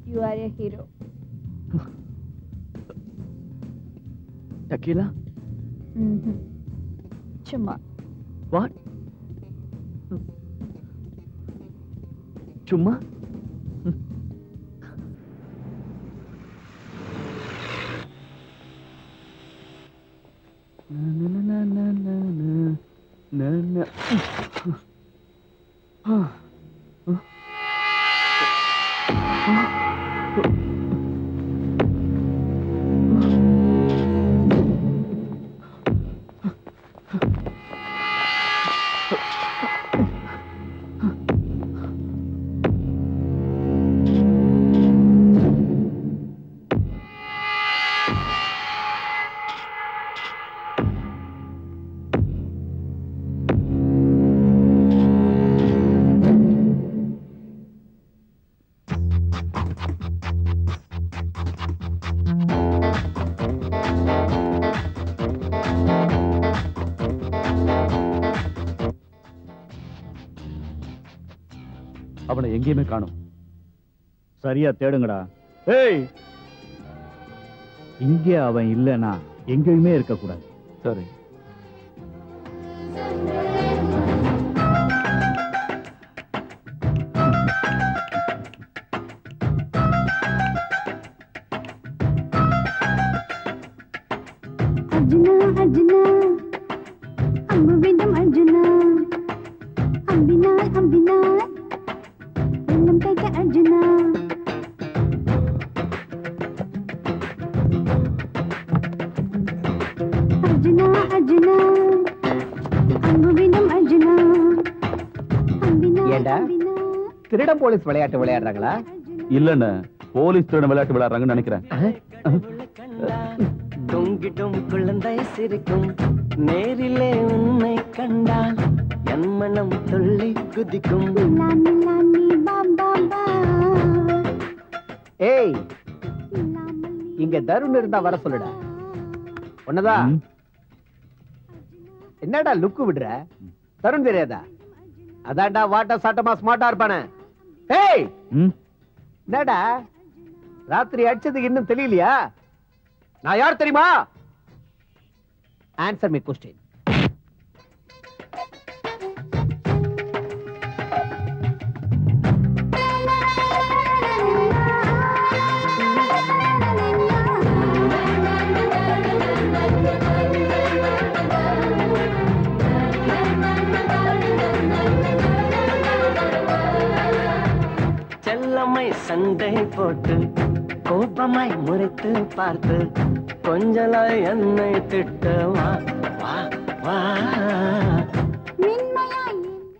You are a hero. Tequila? சும்மா. What? சும்மா? அவனை எங்கேயுமே காணும். சரியா தேடுங்கடா. ஏய், இங்கே அவன் இல்லைனா எங்கேயுமே இருக்க கூடாது. சரி. அர்ஜுனா அர்ஜுனா அம்பு விடும் அர்ஜுனா அம்பினாய் அம்பினாய் வெள்ளம் கைக்க அர்ஜுனா அர்ஜுனா அர்ஜுனா அம்பு விடும் அர்ஜுனா அம்பினாய் அம்பினாய். திருடம் போலீஸ் விளையாட்டு விளையாடுறாங்களா? இல்லன்னு போலீஸ் திருடன் விளையாட்டு விளையாடுறாங்கன்னு நினைக்கிறேன். தொங்கிடும் குழந்தை சிரிக்கும் நேரிலே உன்னை கண்டால் என் மனம் துள்ளி குதிக்கும். மிலானி லானி பாபா பா ஏய், இங்க தருண் இருந்தா வர சொல்லுடா. ஒன்னதான் என்னடா லுக்கு விடுற? தருண் தெரியாதா? அதான்டா வாட்டா சாட்டமா ஸ்மார்ட்டா இருப்பானே. ஏய், என்னடா ராத்திரி அடிச்சதுக்கு இன்னும் தெரியலையா? நான் யார் தெரியுமா? Answer me question. செல்லம்மை சண்டை போட்டு கோபமாய் முறைத்து பார்த்து கொஞ்சலாய் என்னை திட்ட வா வா வா